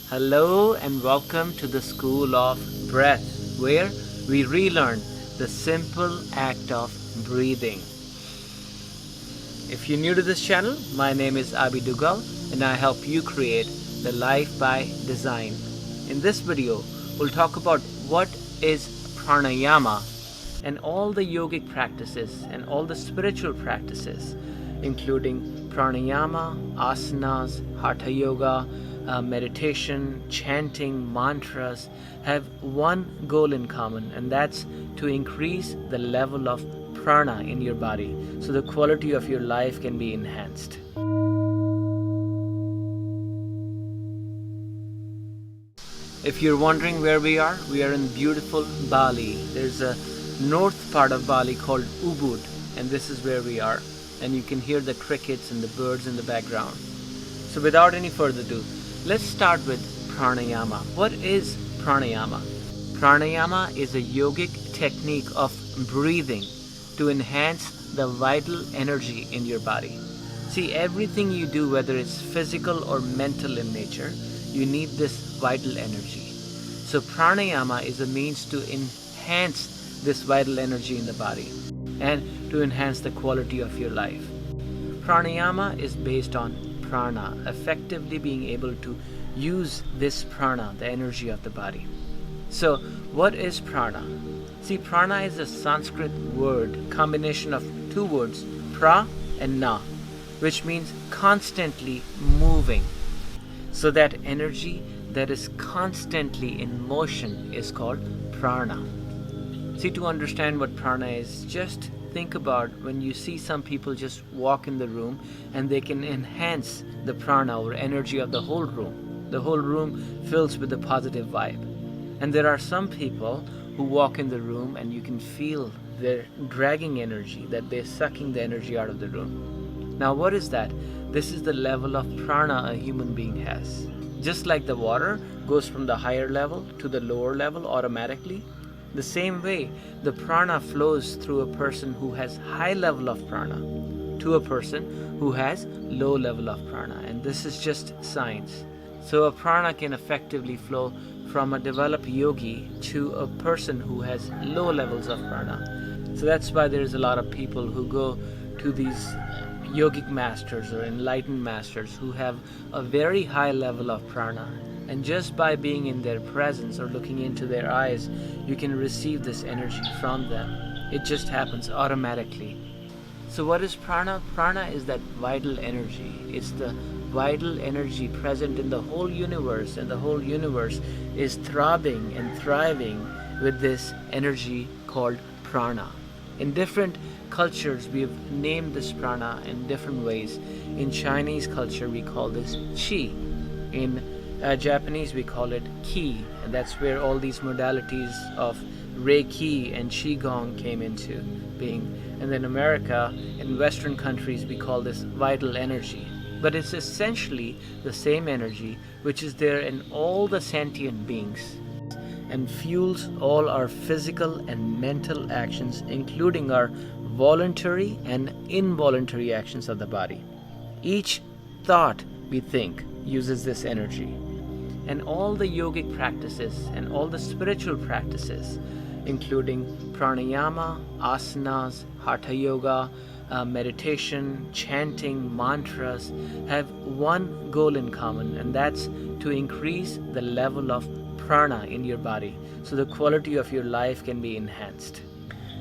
Hello and welcome to the School of Breath, where we relearn the simple act of breathing. If you're new to this channel, my name is Abhi Duggal and I help you create the life by design. In this video, we'll talk about what is pranayama and all the yogic practices and all the spiritual practices, including pranayama, asanas, hatha yoga, meditation, chanting, mantras, have one goal in common, and that's to increase the level of prana in your body so the quality of your life can be enhanced. If you're wondering where we are in beautiful Bali. There's a north part of Bali called Ubud, and this is where we are. And you can hear the crickets and the birds in the background. So without any further ado, let's start with pranayama. What is pranayama? Pranayama is a yogic technique of breathing to enhance the vital energy in your body. See, everything you do, whether it's physical or mental in nature, you need this vital energy. So pranayama is a means to enhance this vital energy in the body and to enhance the quality of your life. Pranayama is based on prana, effectively being able to use this prana, the energy of the body. So what is prana? See, prana is a Sanskrit word, combination of two words, pra and na, which means constantly moving. So that energy that is constantly in motion is called prana. See, to understand what prana is, just think about when you see some people just walk in the room and they can enhance the prana or energy of the whole room. The whole room fills with a positive vibe. And there are some people who walk in the room and you can feel their dragging energy, that they're sucking the energy out of the room. Now what is that? This is the level of prana a human being has. Just like the water goes from the higher level to the lower level automatically, the same way the prana flows through a person who has high level of prana to a person who has low level of prana, and this is just science. So a prana can effectively flow from a developed yogi to a person who has low levels of prana. So that's why there's a lot of people who go to these yogic masters or enlightened masters who have a very high level of prana, and just by being in their presence or looking into their eyes, you can receive this energy from them. It just happens automatically. So what is prana? Prana is that vital energy. It's the vital energy present in the whole universe, and the whole universe is throbbing and thriving with this energy called prana. In different cultures, we have named this prana in different ways. In Chinese culture, we call this qi. In Japanese, we call it ki, and that's where all these modalities of reiki and qigong came into being. And then America, in Western countries, we call this vital energy. But it's essentially the same energy which is there in all the sentient beings and fuels all our physical and mental actions, including our voluntary and involuntary actions of the body. Each thought we think uses this energy. And all the yogic practices and all the spiritual practices, including pranayama, asanas, hatha yoga, meditation, chanting, mantras, have one goal in common, and that's to increase the level of prana in your body so the quality of your life can be enhanced.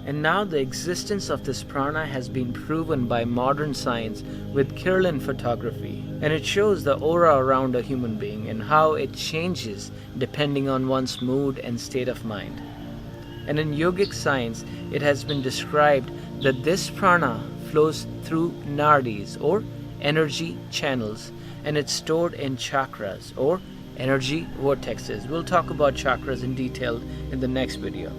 And now the existence of this prana has been proven by modern science with Kirlian photography, and it shows the aura around a human being and how it changes depending on one's mood and state of mind. And in yogic science, it has been described that this prana flows through Nadis or energy channels, and it's stored in chakras or energy vortexes. We'll talk about chakras in detail in the next video.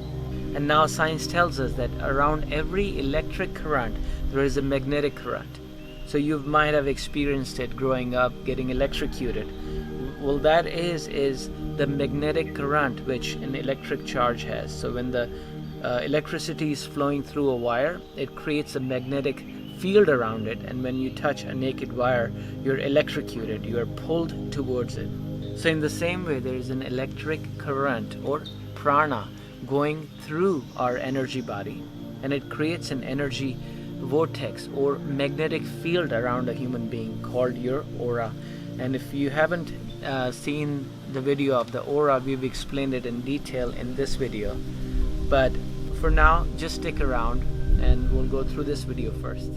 And now science tells us that around every electric current there is a magnetic current. So you might have experienced it growing up, getting electrocuted. Well, that is the magnetic current which an electric charge has. So when the electricity is flowing through a wire, it creates a magnetic field around it, and when you touch a naked wire, you're electrocuted, you are pulled towards it. So in the same way, there is an electric current or prana going through our energy body, and it creates an energy vortex or magnetic field around a human being called your aura. And if you haven't seen the video of the aura, we've explained it in detail in this video. But for now, just stick around and we'll go through this video first.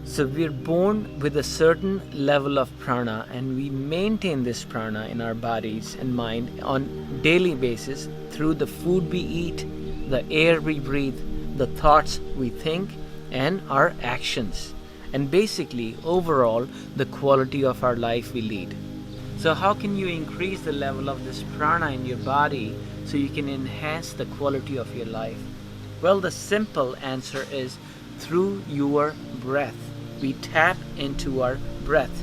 So we're born with a certain level of prana, and we maintain this prana in our bodies and mind on daily basis through the food we eat, the air we breathe, the thoughts we think, and our actions, and basically overall the quality of our life we lead. So how can you increase the level of this prana in your body so you can enhance the quality of your life? Well, the simple answer is through your breath. We tap into our breath,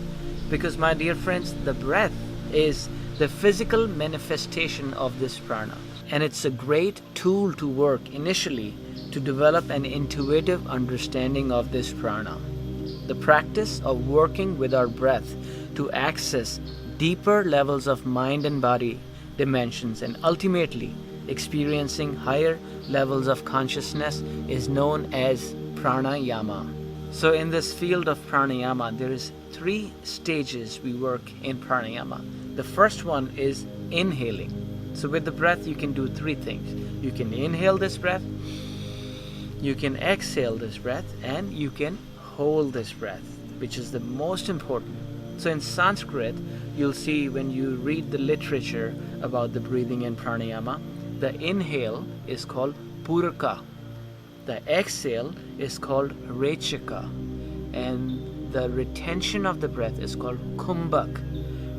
because my dear friends, the breath is the physical manifestation of this prana, and it's a great tool to work initially to develop an intuitive understanding of this prana. The practice of working with our breath to access deeper levels of mind and body dimensions and ultimately experiencing higher levels of consciousness is known as pranayama. So in this field of pranayama, there is 3 stages we work in pranayama. The first one is inhaling. So with the breath, you can do 3 things. You can inhale this breath, you can exhale this breath, and you can hold this breath, which is the most important. So in Sanskrit, you'll see when you read the literature about the breathing in pranayama, the inhale is called puraka, the exhale is called rechaka, and the retention of the breath is called kumbhak.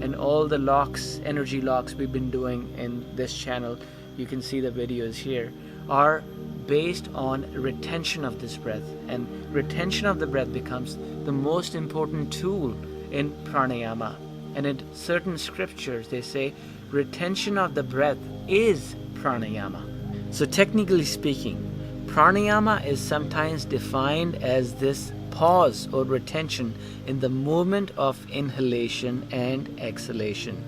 And all the locks, energy locks we've been doing in this channel, you can see the videos here, are based on retention of this breath. And retention of the breath becomes the most important tool in pranayama. And in certain scriptures they say retention of the breath is pranayama. So technically speaking, pranayama is sometimes defined as this pause or retention in the movement of inhalation and exhalation.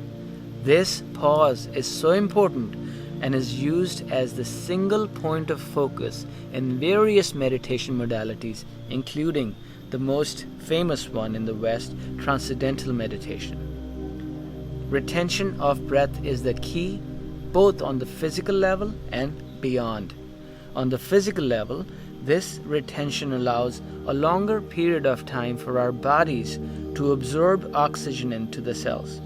This pause is so important and is used as the single point of focus in various meditation modalities, including the most famous one in the West, transcendental meditation. Retention of breath is the key both on the physical level and beyond. On the physical level, this retention allows a longer period of time for our bodies to absorb oxygen into the cells.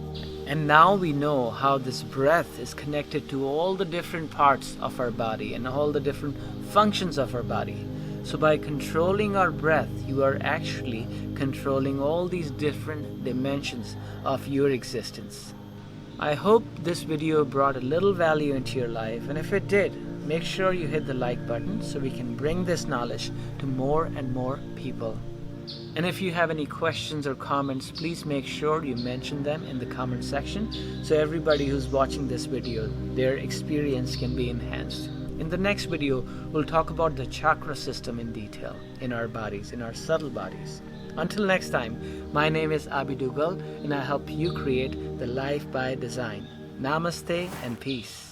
And now we know how this breath is connected to all the different parts of our body and all the different functions of our body. So by controlling our breath, you are actually controlling all these different dimensions of your existence. I hope this video brought a little value into your life, and if it did, make sure you hit the like button so we can bring this knowledge to more and more people. And if you have any questions or comments, please make sure you mention them in the comment section so everybody who's watching this video, their experience can be enhanced. In the next video, we'll talk about the chakra system in detail in our bodies, in our subtle bodies. Until next time, my name is Abhi Duggal, and I help you create the life by design. Namaste and peace.